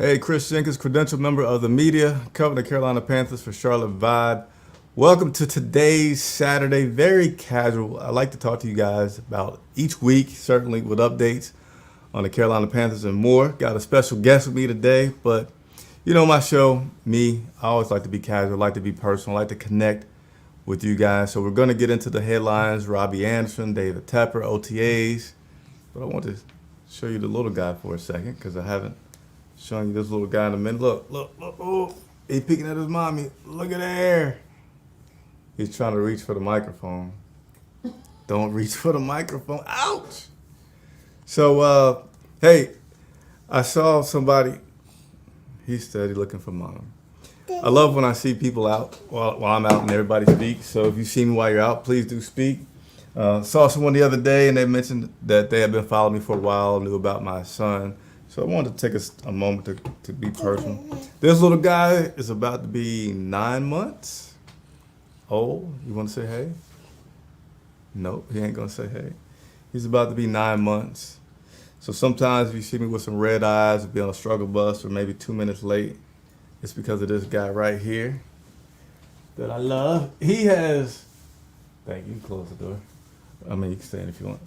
Hey, Chris Jenkins, credentialed member of the media, covering the Carolina Panthers for Charlotte Vibe. Welcome to today's Saturday, very casual. I like to talk to you guys about each week, certainly with updates on the Carolina Panthers and more. Got a special guest with me today, but you know my show, I always like to be casual, like to be personal, like to connect with you guys. So we're going to get into the headlines, Robby Anderson, David Tepper, OTAs. But I want to show you the little guy for a second because I haven't shown you this little guy in a minute. Look, oh, he's peeking at his mommy. Look at there. He's trying to reach for the microphone. Don't reach for the microphone. Ouch! So, hey, I saw somebody. He's steady looking for mom. I love when I see people out while I'm out and everybody speaks. So if you see me while you're out, please do speak. Saw someone the other day and they mentioned that they had been following me for a while, knew about my son. So I wanted to take a moment to be personal. This little guy is about to be 9 months old. You want to say hey? No, he ain't going to say hey. He's about to be 9 months. So sometimes if you see me with some red eyes, be on a struggle bus or maybe 2 minutes late, it's because of this guy right here that I love. He has, thank you, close the door. I mean, you can stay in if you want.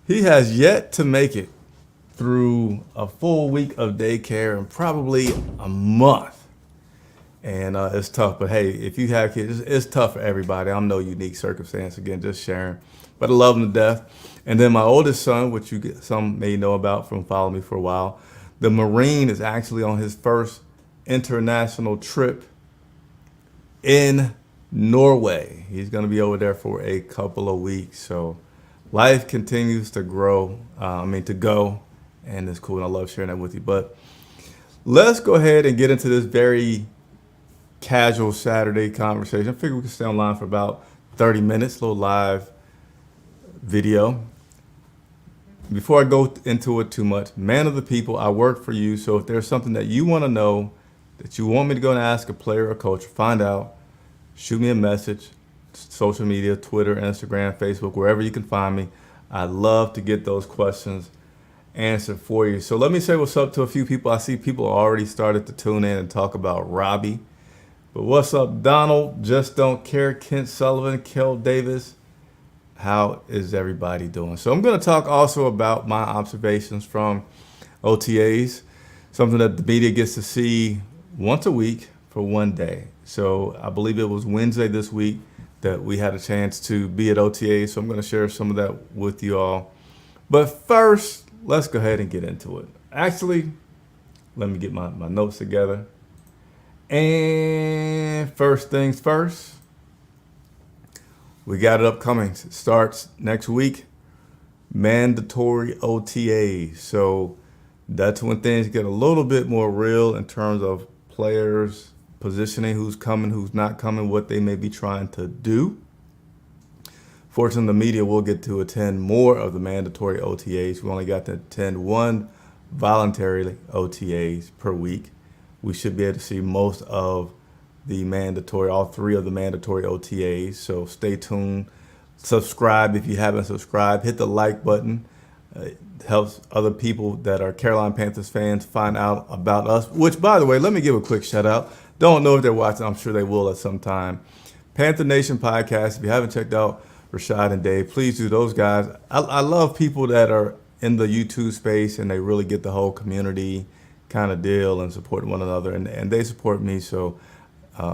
He has yet to make it through a full week of daycare and probably a month. And it's tough, but hey, if you have kids, it's tough for everybody. I'm no unique circumstance, again, just sharing. But I love him to death. And then my oldest son, which some may know about from following me for a while, the Marine is actually on his first international trip in Norway. He's going to be over there for a couple of weeks. So life continues to grow, to go. And it's cool, and I love sharing that with you. But let's go ahead and get into this very casual Saturday conversation. I figure we can stay online for about 30 minutes, a little live video. Before I go into it too much, man of the people, I work for you. So if there's something that you want to know, that you want me to go and ask a player or coach, find out, shoot me a message, social media, Twitter, Instagram, Facebook, wherever you can find me. I'd love to get those questions answered for you. So let me say what's up to a few people. I see people already started to tune in and talk about Robbie. But what's up, Donald? Just Don't Care, Kent Sullivan, Kel Davis. How is everybody doing? So I'm going to talk also about my observations from OTAs, something that the media gets to see once a week for one day. So I believe it was Wednesday this week that we had a chance to be at OTA. So I'm going to share some of that with you all. But first, let's go ahead and get into it. Actually, let me get my notes together. And first things first, we got it upcoming. It starts next week, mandatory OTA. So that's when things get a little bit more real in terms of players positioning, who's coming, who's not coming, what they may be trying to do. Fortunately, the media will get to attend more of the mandatory OTAs. We only got to attend one voluntary OTAs per week. We should be able to see most of the mandatory, all three of the mandatory OTAs. So stay tuned. Subscribe if you haven't subscribed. Hit the like button. It helps other people that are Carolina Panthers fans find out about us, which, by the way, let me give a quick shout out. Don't know if they're watching. I'm sure they will at some time. Panther Nation podcast. If you haven't checked out Rashad and Dave, please do. Those guys. I love people that are in the YouTube space and they really get the whole community kind of deal and support one another. And they support me. So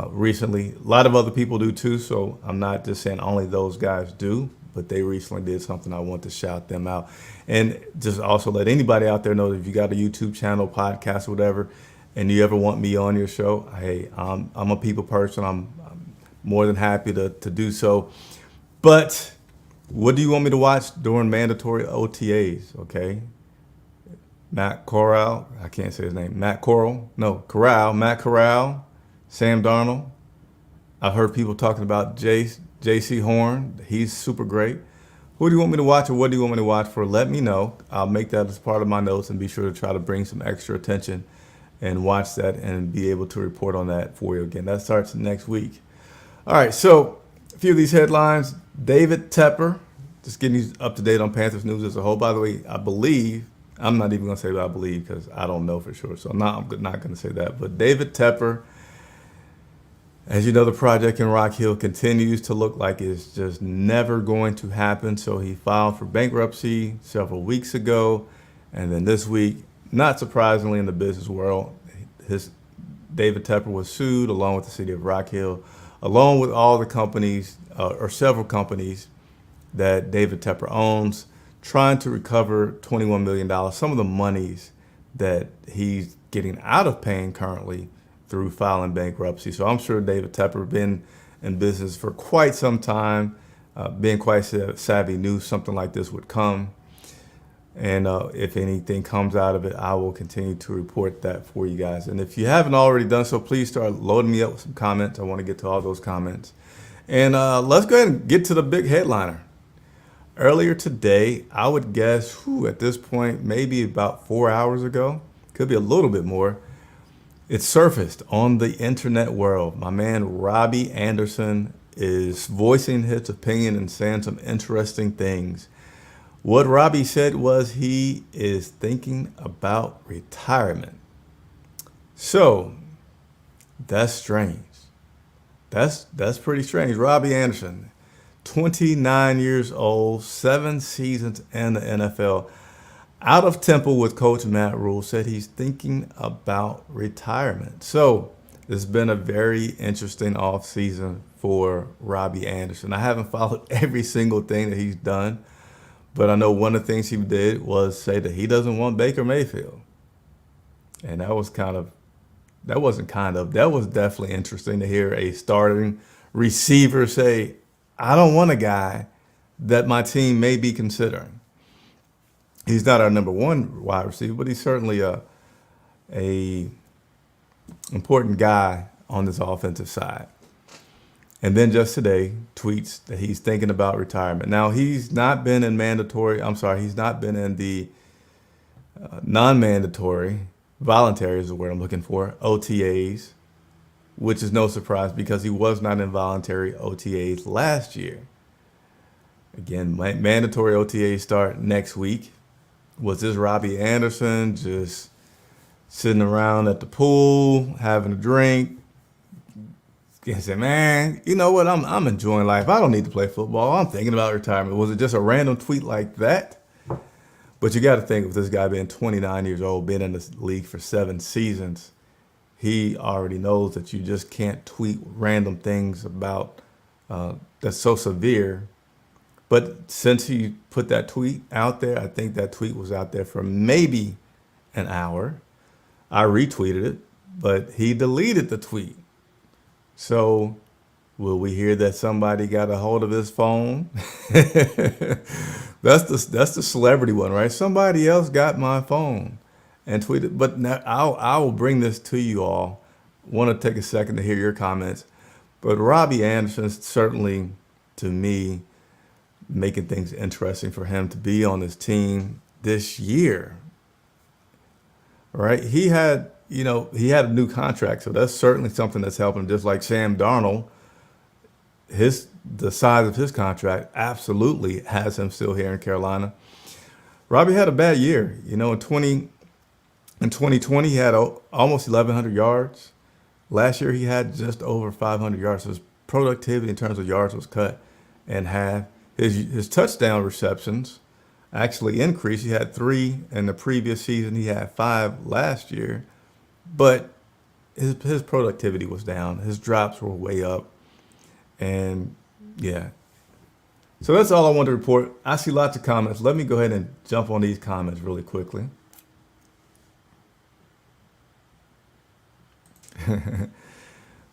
recently, a lot of other people do too. So I'm not just saying only those guys do, but they recently did something. I want to shout them out. And just also let anybody out there know that if you got a YouTube channel, podcast, whatever, and you ever want me on your show, hey, I'm a people person. I'm more than happy to do so. But what do you want me to watch during mandatory OTAs, okay? Matt Corral, I can't say his name. Matt Corral, Sam Darnold. I've heard people talking about J.C. Horn. He's super great. Who do you want me to watch or what do you want me to watch for? Let me know. I'll make that as part of my notes and be sure to try to bring some extra attention and watch that and be able to report on that for you again. That starts next week. All right, so a few of these headlines. David Tepper, just getting you up to date on Panthers news as a whole. By the way, I believe, I'm not even going to say what I believe because I don't know for sure. So I'm not going to say that. But David Tepper, as you know, the project in Rock Hill continues to look like it's just never going to happen. So he filed for bankruptcy several weeks ago. And then this week, not surprisingly in the business world, David Tepper was sued along with the city of Rock Hill, along with all the companies or several companies that David Tepper owns, trying to recover $21 million, some of the monies that he's getting out of paying currently through filing bankruptcy. So I'm sure David Tepper been in business for quite some time, being quite savvy, knew something like this would come. And if anything comes out of it, I will continue to report that for you guys. And if you haven't already done so, please start loading me up with some comments. I want to get to all those comments. And let's go ahead and get to the big headliner. Earlier today, I would guess, at this point, maybe about 4 hours ago, could be a little bit more, it surfaced on the internet world. My man, Robbie Anderson, is voicing his opinion and saying some interesting things. What Robbie said was he is thinking about retirement. So that's strange. That's pretty strange. Robbie Anderson, 29 years old, 7 seasons in the NFL, out of Temple with Coach Matt Rule, said he's thinking about retirement. So it's been a very interesting offseason for Robbie Anderson. I haven't followed every single thing that he's done, but I know one of the things he did was say that he doesn't want Baker Mayfield. And that was definitely interesting to hear a starting receiver say, I don't want a guy that my team may be considering. He's not our number one wide receiver, but he's certainly a important guy on this offensive side. And then just today, tweets that he's thinking about retirement. Now, he's not been in the non-mandatory, voluntary is the word I'm looking for, OTAs, which is no surprise because he was not in voluntary OTAs last year. Again, mandatory OTAs start next week. Was this Robbie Anderson just sitting around at the pool, having a drink, and say, man, you know what? I'm enjoying life. I don't need to play football. I'm thinking about retirement. Was it just a random tweet like that? But you got to think of this guy being 29 years old, been in this league for 7 seasons. He already knows that you just can't tweet random things about that's so severe. But since he put that tweet out there, I think that tweet was out there for maybe an hour. I retweeted it, but he deleted the tweet. So will we hear that somebody got a hold of his phone? That's the celebrity one, right? Somebody else got my phone and tweeted. But now I will bring this to you all. Want to take a second to hear your comments. But Robbie Anderson is certainly, to me, making things interesting for him to be on this team this year. Right? He had a new contract, so that's certainly something that's helping. Just like Sam Darnold, the size of his contract absolutely has him still here in Carolina. Robbie had a bad year. In 2020 he had almost 1,100 yards. Last year he had just over 500 yards. So his productivity in terms of yards was cut in half. His touchdown receptions actually increased. He had 3 in the previous season. He had 5 last year. But his productivity was down. His drops were way up. And, yeah. So that's all I want to report. I see lots of comments. Let me go ahead and jump on these comments really quickly.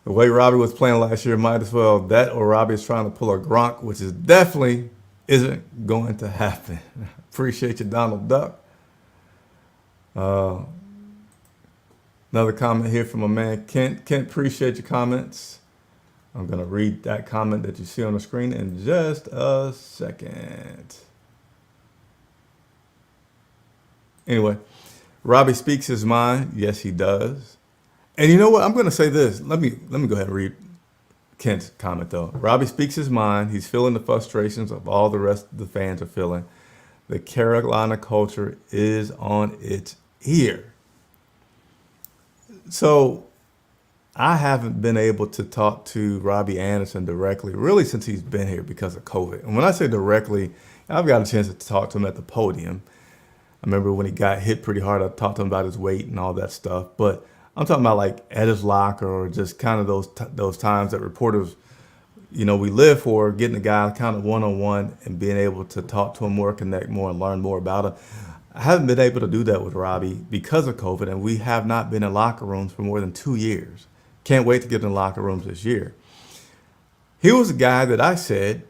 The way Robbie was playing last year, might as well that or Robbie is trying to pull a Gronk, which is definitely isn't going to happen. Appreciate you, Donald Duck. Another comment here from a man, Kent. Kent, appreciate your comments. I'm going to read that comment that you see on the screen in just a second. Anyway, Robbie speaks his mind. Yes, he does. And you know what? I'm going to say this. Let me go ahead and read Kent's comment, though. Robbie speaks his mind. He's feeling the frustrations of all the rest of the fans are feeling. The Carolina culture is on its ear. So I haven't been able to talk to Robbie Anderson directly, really, since he's been here because of COVID. And when I say directly, I've got a chance to talk to him at the podium. I remember when he got hit pretty hard, I talked to him about his weight and all that stuff. But I'm talking about like at his locker, or just kind of those times that reporters, we live for, getting the guy kind of one-on-one and being able to talk to him more, connect more, and learn more about him. I haven't been able to do that with Robbie because of COVID, and we have not been in locker rooms for more than 2 years. Can't wait to get in locker rooms this year. He was a guy that I said,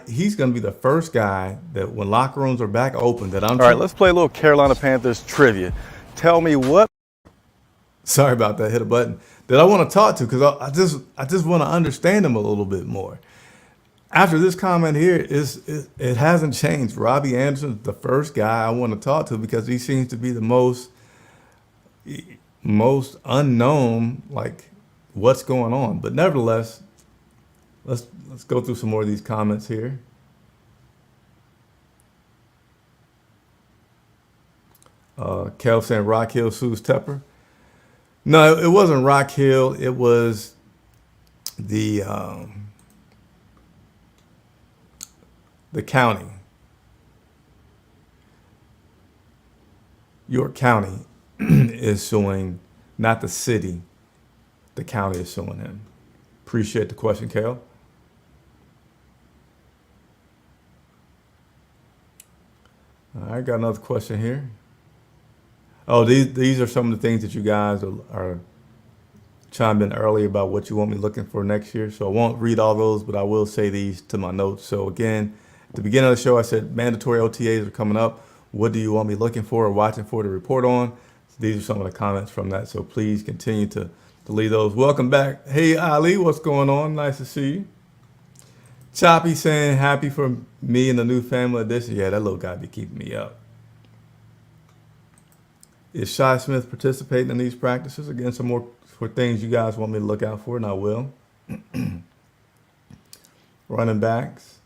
he's going to be the first guy that when locker rooms are back open that I'm... All right, let's play a little Carolina Panthers trivia. Tell me what... Sorry about that, hit a button. That I want to talk to, because I just want to understand him a little bit more. After this comment here, it hasn't changed. Robbie Anderson is the first guy I want to talk to because he seems to be the most unknown, like what's going on. But nevertheless, let's go through some more of these comments here. Kel saying Rock Hill sues Tepper. No, it wasn't Rock Hill. It was the county. York County is suing, not the city. The county is suing him. Appreciate the question, Kel. I got another question here. Oh, these are some of the things that you guys are chimed in earlier about what you want me looking for next year. So I won't read all those, but I will say these to my notes. So again, at the beginning of the show, I said mandatory OTAs are coming up. What do you want me looking for or watching for to report on? So these are some of the comments from that. So please continue to leave those. Welcome back. Hey, Ali, what's going on? Nice to see you. Choppy saying happy for me and the new family edition. Yeah, that little guy be keeping me up. Is Shy Smith participating in these practices? Again, some more for things you guys want me to look out for, and I will. Running backs.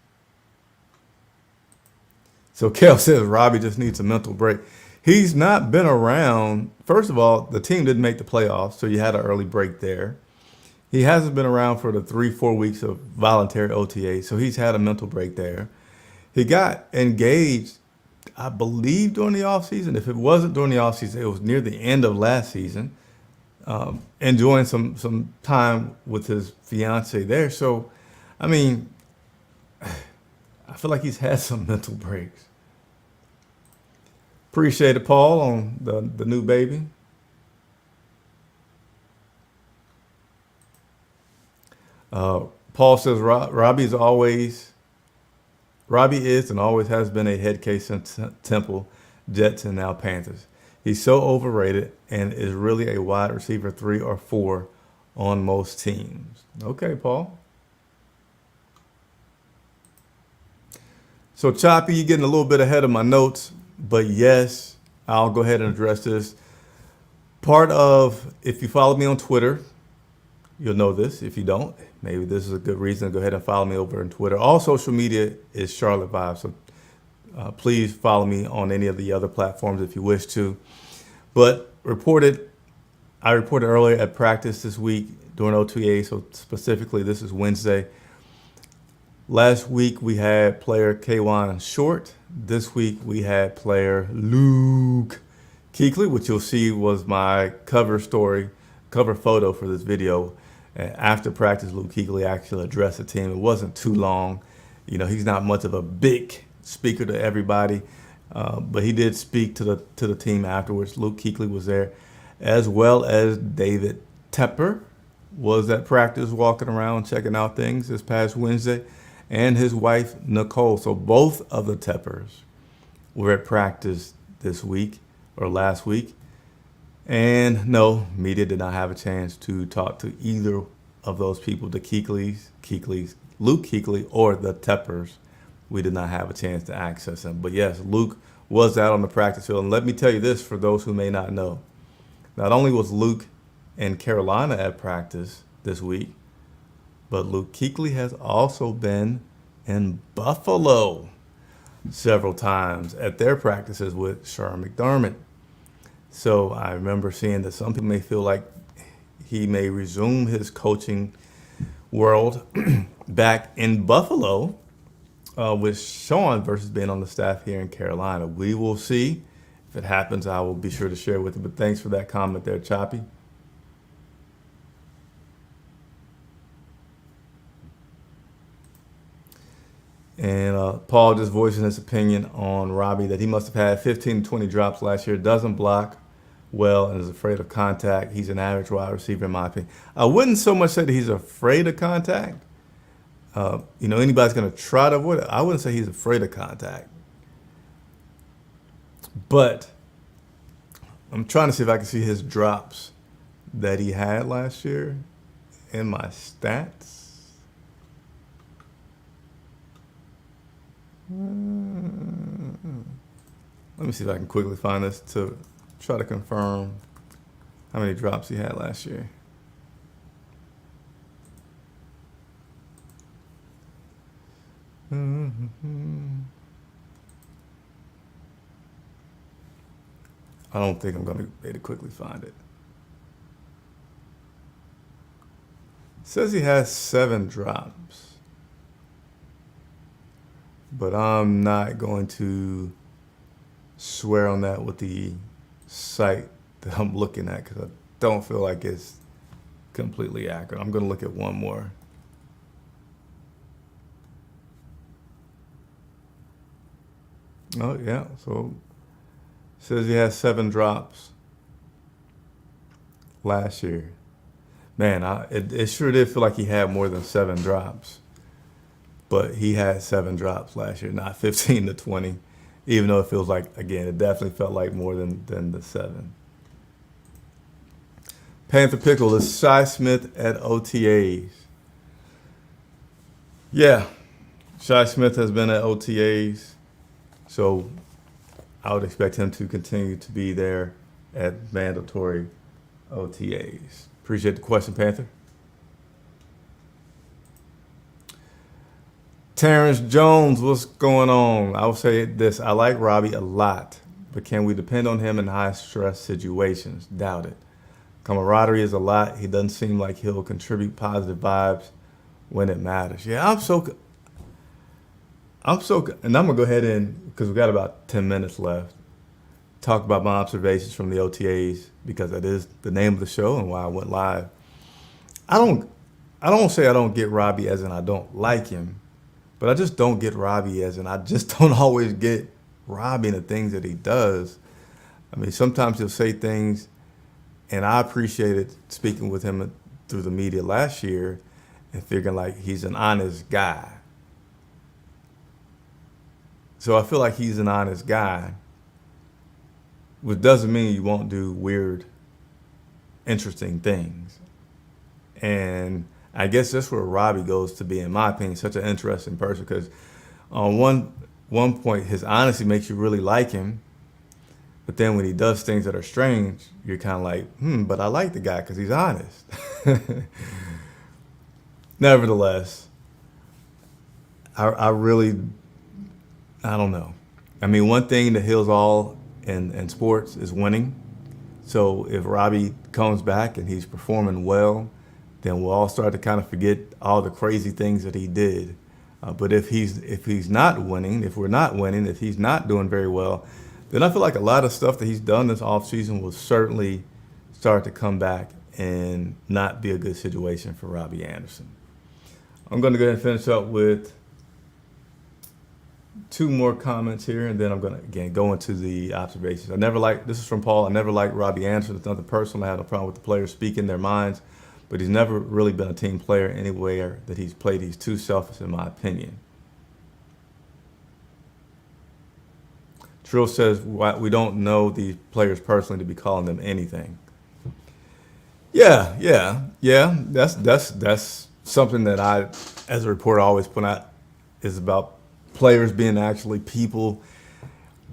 So Kel says Robbie just needs a mental break. He's not been around. First of all, the team didn't make the playoffs, so you had an early break there. He hasn't been around for the 3-4 weeks of voluntary OTA, so he's had a mental break there. He got engaged, I believe, during the offseason. If it wasn't during the offseason, it was near the end of last season, enjoying some time with his fiance there. So, I mean, I feel like he's had some mental breaks. Appreciate it, Paul, on the new baby. Paul says Robbie is and always has been a head case since Temple, Jets, and now Panthers. He's so overrated and is really a wide receiver 3 or 4 on most teams. Okay, Paul. So Choppy, you're getting a little bit ahead of my notes, but yes, I'll go ahead and address this. Part of, if you follow me on Twitter, you'll know this. If you don't, maybe this is a good reason to go ahead and follow me over on Twitter. All social media is Charlotte Vibes, so please follow me on any of the other platforms if you wish to. But I reported earlier at practice this week during OTA, so specifically this is Wednesday. Last week we had player Kwan Short. This week we had player Luke Kuechly, which you'll see was my cover photo for this video. After practice, Luke Kuechly actually addressed the team. It wasn't too long. He's not much of a big speaker to everybody, but he did speak to the team afterwards. Luke Kuechly was there, as well as David Tepper was at practice walking around checking out things this past Wednesday, and his wife Nicole. So both of the Teppers were at practice this week or last week. And no, media did not have a chance to talk to either of those people, the Luke Kuechly or the Teppers. We did not have a chance to access them. But yes, Luke was out on the practice field. And let me tell you this for those who may not know. Not only was Luke in Carolina at practice this week, but Luke Kuechly has also been in Buffalo. several times at their practices with Sean McDermott. So I remember seeing that some people may feel like he may resume his coaching world back in Buffalo with Sean versus being on the staff here in Carolina. We will see. If it happens, I will be sure to share with you. But thanks for that comment there, Choppy. And Paul just voicing his opinion on Robbie that he must have had 15 to 20 drops last year. Doesn't block well and is afraid of contact. He's an average wide receiver, in my opinion. I wouldn't so much say that he's afraid of contact. Anybody's going to try to avoid it. I wouldn't say he's afraid of contact. But I'm trying to see if I can see his drops that he had last year in my stats. Let me see if I can quickly find this to try to confirm how many drops he had last year. I don't think I'm going to be able to quickly find it. It says he has 7 drops, but I'm not going to swear on that with the site that I'm looking at because I don't feel like it's completely accurate. I'm going to look at one more. Oh, yeah. So it says he has 7 drops last year. Man, it sure did feel like he had more than 7 drops. But he had 7 drops last year, not 15 to 20. Even though it feels like, again, it definitely felt like more than the 7. Panther Pickle is Shi Smith at OTAs. Yeah, Shi Smith has been at OTAs. So I would expect him to continue to be there at mandatory OTAs. Appreciate the question, Panther. Terrence Jones, what's going on? I will say this. I like Robbie a lot, but can we depend on him in high-stress situations? Doubt it. Camaraderie is a lot. He doesn't seem like he'll contribute positive vibes when it matters. Yeah, and I'm going to go ahead and, because we've got about 10 minutes left, talk about my observations from the OTAs, because that is the name of the show and why I went live. I don't say I don't get Robbie as in I don't like him, but I just don't get Robbie as in I just don't always get Robbie and the things that he does. I mean, sometimes he'll say things, and I appreciated speaking with him through the media last year and figuring like he's an honest guy. So I feel like he's an honest guy, which doesn't mean you won't do weird, interesting things. And I guess that's where Robbie goes to be, in my opinion, such an interesting person, because on one point, his honesty makes you really like him. But then when he does things that are strange, you're kind of like, but I like the guy because he's honest. Nevertheless, I don't know. I mean, one thing that heals all in sports is winning. So if Robbie comes back and he's performing well, then we'll all start to kind of forget all the crazy things that he did. But if he's not winning, if we're not winning, if he's not doing very well, then I feel like a lot of stuff that he's done this offseason will certainly start to come back and not be a good situation for Robbie Anderson. I'm going to go ahead and finish up with 2 more comments here, and then I'm going to, again, go into the observations. This is from Paul, I never liked Robbie Anderson. It's nothing personal. I have no problem with the players speaking their minds, but he's never really been a team player anywhere that he's played. He's too selfish, in my opinion. Trill says, we don't know these players personally to be calling them anything. Yeah. That's something that I, as a reporter, always put out, is about players being actually people.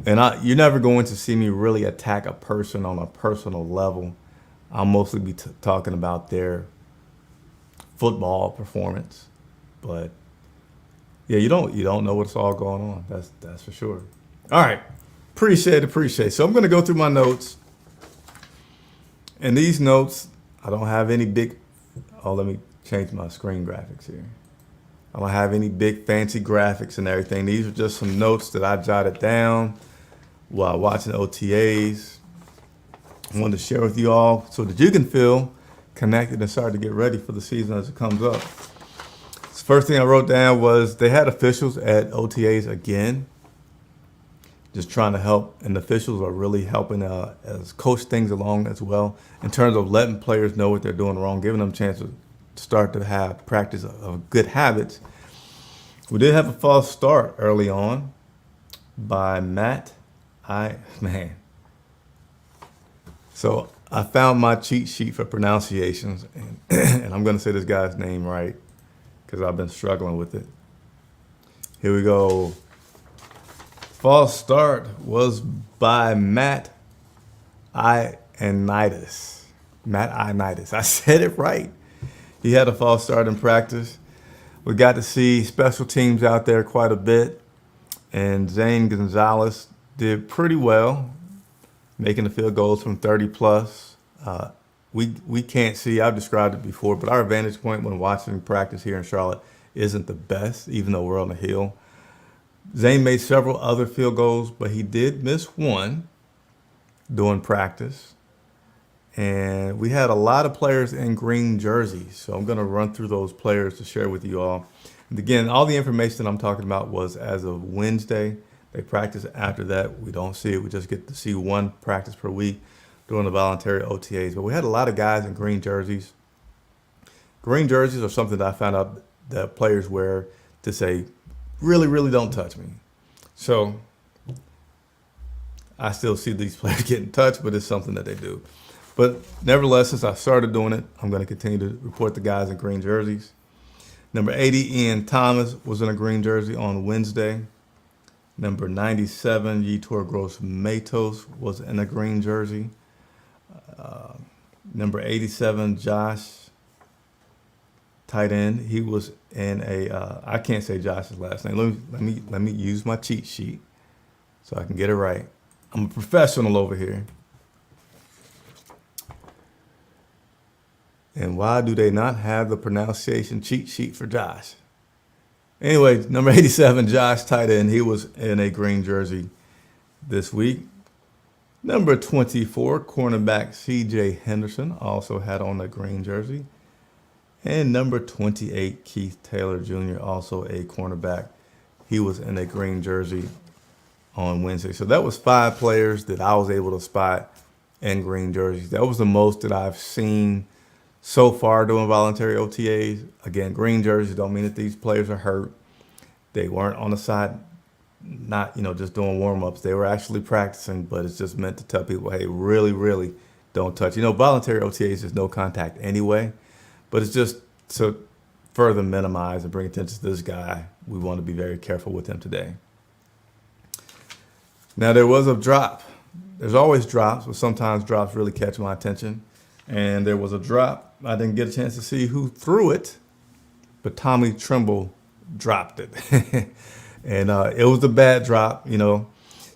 And you're never going to see me really attack a person on a personal level. I'll mostly be talking about their football performance. But Yeah, you don't know what's all going on. That's for sure. All right, appreciate. So I'm gonna go through my notes, and these notes I don't have any big. Oh, let me change my screen graphics here. I don't have any big fancy graphics and everything. These are just some notes that I jotted down while watching OTAs. I wanted to share with you all so that you can feel connected and start to get ready for the season as it comes up. The first thing I wrote down was they had officials at OTAs again, just trying to help, and the officials are really helping as coach things along as well in terms of letting players know what they're doing wrong, giving them a chance to start to have practice of good habits. We did have a false start early on by Matt. So I found my cheat sheet for pronunciations, and I'm going to say this guy's name right because I've been struggling with it. Here we go. False start was by Matt Ioannidis. Matt Ioannidis. I said it right. He had a false start in practice. We got to see special teams out there quite a bit, and Zane Gonzalez did pretty well, making the field goals from 30 plus. We can't see, I've described it before, but our vantage point when watching practice here in Charlotte isn't the best, even though we're on the hill. Zane made several other field goals, but he did miss one during practice. And we had a lot of players in green jerseys, so I'm going to run through those players to share with you all. And again, all the information that I'm talking about was as of Wednesday. They practice after that. We don't see it. We just get to see one practice per week during the voluntary OTAs. But we had a lot of guys in green jerseys. Green jerseys are something that I found out that players wear to say, really, really don't touch me. So I still see these players getting touched, but it's something that they do. But nevertheless, since I started doing it, I'm going to continue to report the guys in green jerseys. Number 80, Ian Thomas, was in a green jersey on Wednesday. Number 97, Yetur Gross-Matos, was in a green jersey. Number 87, Josh, tight end. He was in a. I can't say Josh's last name. Let me use my cheat sheet so I can get it right. I'm a professional over here. And why do they not have the pronunciation cheat sheet for Josh? Anyway, number 87, Josh, tight end. He was in a green jersey this week. Number 24, cornerback C.J. Henderson, also had on a green jersey. And number 28, Keith Taylor Jr., also a cornerback. He was in a green jersey on Wednesday. So that was 5 players that I was able to spot in green jerseys. That was the most that I've seen so far doing voluntary OTAs. Again, green jerseys don't mean that these players are hurt. They weren't on the side, not, just doing warm-ups. They were actually practicing, but it's just meant to tell people, hey, really, really don't touch. Voluntary OTAs is no contact anyway, but it's just to further minimize and bring attention to this guy. We want to be very careful with him today. Now, there was a drop. There's always drops, but sometimes drops really catch my attention. And there was a drop. I didn't get a chance to see who threw it, but Tommy Tremble dropped it. And it was a bad drop,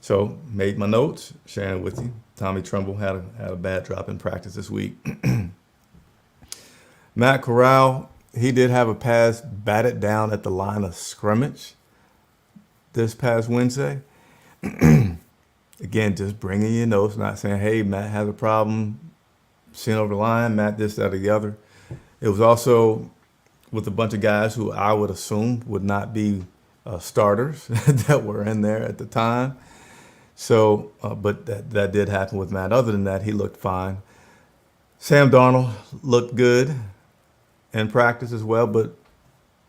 So made my notes, sharing it with you. Tommy Tremble had a bad drop in practice this week. Matt Corral, he did have a pass batted down at the line of scrimmage this past Wednesday. Again, just bringing your notes, not saying, hey, Matt has a problem, seeing over the line, Matt this, that, or the other. It was also with a bunch of guys who I would assume would not be starters that were in there at the time. So, but that did happen with Matt. Other than that, he looked fine. Sam Darnold looked good in practice as well, but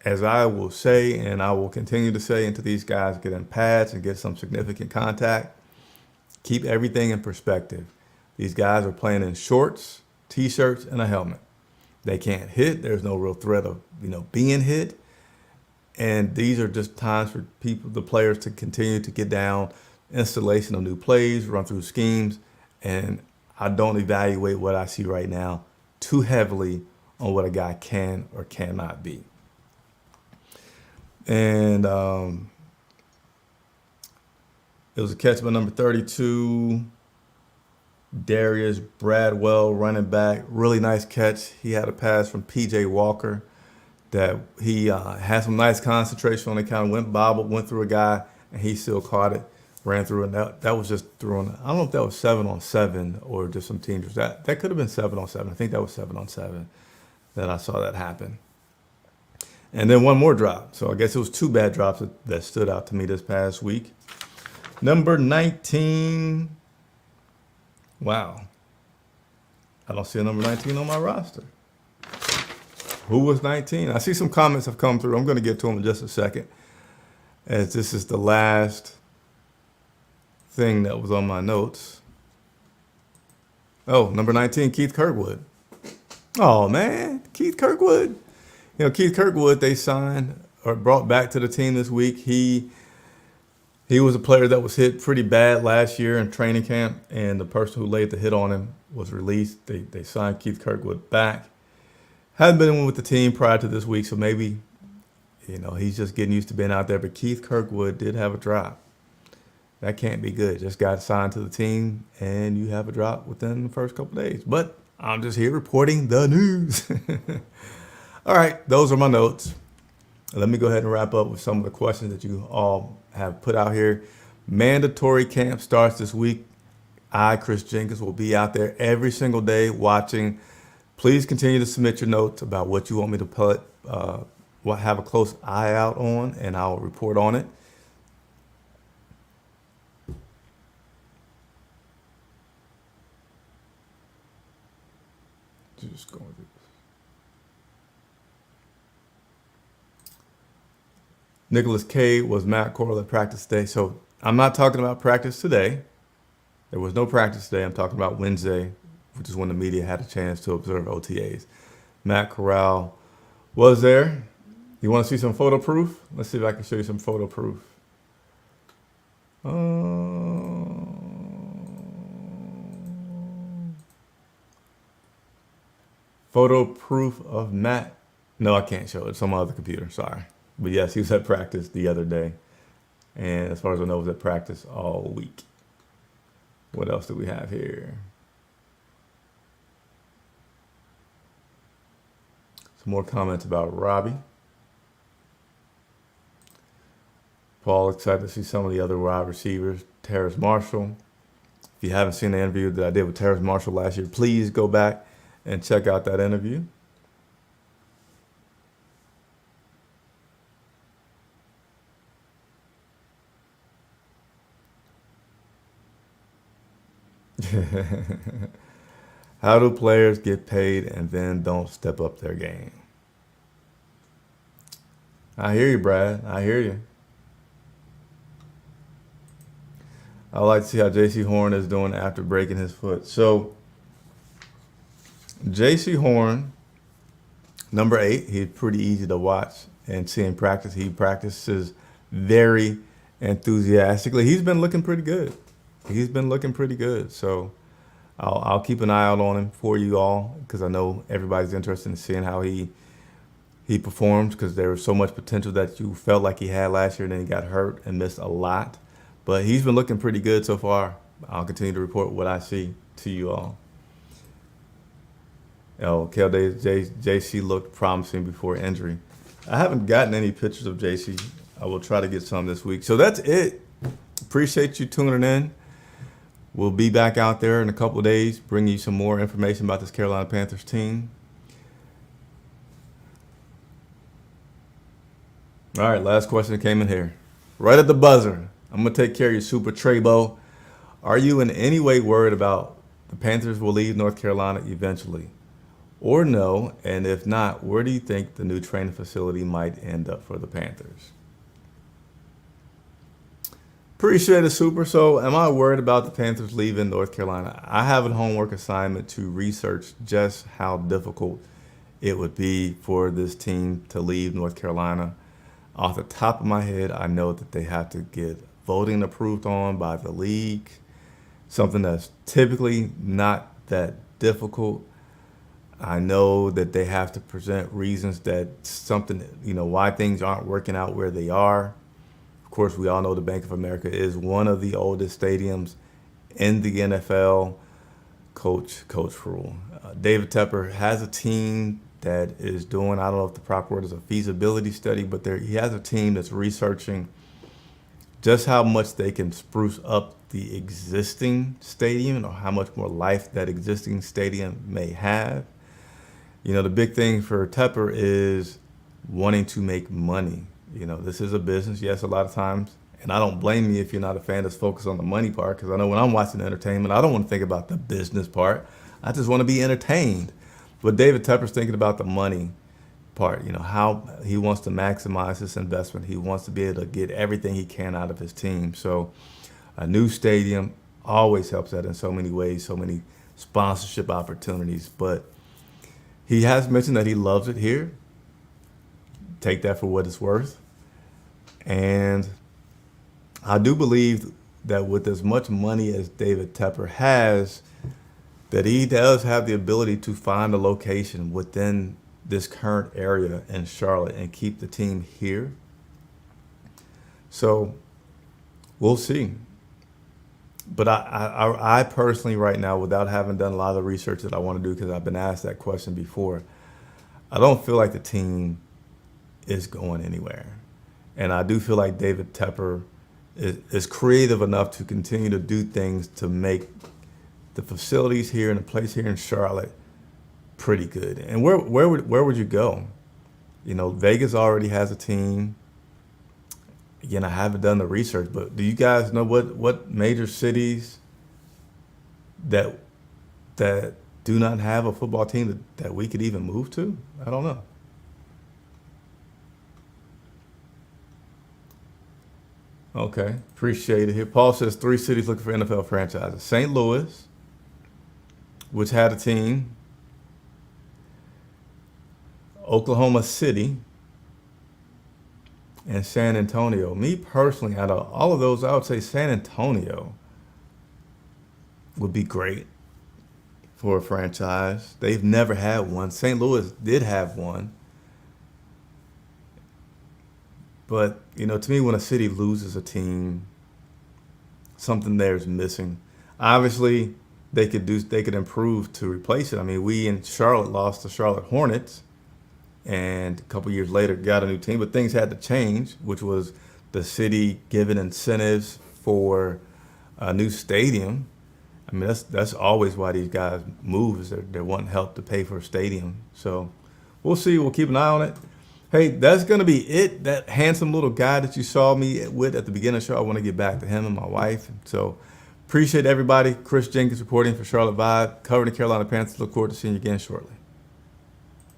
as I will say, and I will continue to say until these guys get in pads and get some significant contact, keep everything in perspective. These guys are playing in shorts, T-shirts, and a helmet. They can't hit. There's no real threat of, being hit. And these are just times for the players to continue to get down, installation of new plays, run through schemes. And I don't evaluate what I see right now too heavily on what a guy can or cannot be. And it was a catch by number 32, Darius Bradwell, running back. Really nice catch. He had a pass from P.J. Walker that he had some nice concentration on. It kind of went bobbled, went through a guy, and he still caught it, ran through it. And that was just thrown. I don't know if that was 7-on-7 or just some teams. That could have been 7-on-7. I think that was 7-on-7 that I saw that happen. And then one more drop. So I guess it was two bad drops that stood out to me this past week. Number 19. Wow. I don't see a number 19 on my roster. Who was 19? I see some comments have come through. I'm going to get to them in just a second, as this is the last thing that was on my notes. Oh, number 19, Keith Kirkwood. Oh, man, Keith Kirkwood. You know, Keith Kirkwood, they signed or brought back to the team this week. He was a player that was hit pretty bad last year in training camp, and the person who laid the hit on him was released. They signed Keith Kirkwood back. Hadn't been with the team prior to this week, so maybe, you know, he's just getting used to being out there. But Keith Kirkwood did have a drop. That can't be good. Just got signed to the team, and you have a drop within the first couple of days. But I'm just here reporting the news. All right, those are my notes. Let me go ahead and wrap up with some of the questions that you all have put out here. Mandatory camp starts this week. I, Chris Jenkins, will be out there every single day watching. Please continue to submit your notes about what you want me to put, have a close eye out on, and I'll report on it. Just going through this. Nicholas K. was Matt Corral at practice today. So I'm not talking about practice today. There was no practice today. I'm talking about Wednesday, which is when the media had a chance to observe OTAs. Matt Corral was there. You want to see some photo proof? Let's see if I can show you some photo proof. Photo proof of Matt. No, I can't show it. It's on my other computer. Sorry. But yes, he was at practice the other day. And as far as I know, he was at practice all week. What else do we have here? Some more comments about Robbie. Paul, excited to see some of the other wide receivers. Terrace Marshall. If you haven't seen the interview that I did with Terrace Marshall last year, please go back and check out that interview. How do players get paid and then don't step up their game? I hear you, Brad. I hear you. I would like to see how J.C. Horn is doing after breaking his foot. So, J.C. Horn, number 8, he's pretty easy to watch and see in practice. He practices very enthusiastically. He's been looking pretty good. So I'll keep an eye out on him for you all, because I know everybody's interested in seeing how he performs, because there was so much potential that you felt like he had last year, and then he got hurt and missed a lot. But he's been looking pretty good so far. I'll continue to report what I see to you all. Oh, JC looked promising before injury. I haven't gotten any pictures of JC. I will try to get some this week. So that's it. Appreciate you tuning in. We'll be back out there in a couple of days, bringing you some more information about this Carolina Panthers team. All right, last question that came in here. Right at the buzzer. I'm going to take care of you, Super Trebo. Are you in any way worried about the Panthers will leave North Carolina eventually? Or no? And if not, where do you think the new training facility might end up for the Panthers? Appreciate it, Super. So am I worried about the Panthers leaving North Carolina? I have a homework assignment to research just how difficult it would be for this team to leave North Carolina. Off the top of my head, I know that they have to get voting approved on by the league, something that's typically not that difficult. I know that they have to present reasons that something, why things aren't working out where they are. Of course, we all know the Bank of America is one of the oldest stadiums in the NFL. Coach Rule. David Tepper has a team that is doing, I don't know if the proper word is a feasibility study, but he has a team that's researching just how much they can spruce up the existing stadium or how much more life that existing stadium may have. The big thing for Tepper is wanting to make money. This is a business, yes, a lot of times. And I don't blame you if you're not a fan that's focused on the money part, because I know when I'm watching entertainment, I don't want to think about the business part. I just want to be entertained. But David Tepper's thinking about the money part, how he wants to maximize his investment. He wants to be able to get everything he can out of his team. So a new stadium always helps that in so many ways, so many sponsorship opportunities. But he has mentioned that he loves it here. Take that for what it's worth. And I do believe that with as much money as David Tepper has, that he does have the ability to find a location within this current area in Charlotte and keep the team here. So we'll see. But I personally right now, without having done a lot of the research that I want to do, because I've been asked that question before, I don't feel like the team is going anywhere. And I do feel like David Tepper is creative enough to continue to do things to make the facilities here and the place here in Charlotte pretty good. And where would you go? Vegas already has a team. Again, I haven't done the research, but do you guys know what major cities that do not have a football team that we could even move to? I don't know. Okay, appreciate it here. Paul says 3 cities looking for NFL franchises. St. Louis, which had a team. Oklahoma City. And San Antonio. Me personally, out of all of those, I would say San Antonio would be great for a franchise. They've never had one. St. Louis did have one. But, to me, when a city loses a team, something there is missing. Obviously, they could improve to replace it. I mean, we in Charlotte lost the Charlotte Hornets, and a couple years later got a new team, but things had to change, which was the city giving incentives for a new stadium. I mean, that's always why these guys move, is they're wanting help to pay for a stadium. So we'll see. We'll keep an eye on it. Hey, that's going to be it. That handsome little guy that you saw me with at the beginning of the show, I want to get back to him and my wife. So appreciate everybody. Chris Jenkins reporting for Charlotte Vibe, covering the Carolina Panthers. Look forward to seeing you again shortly.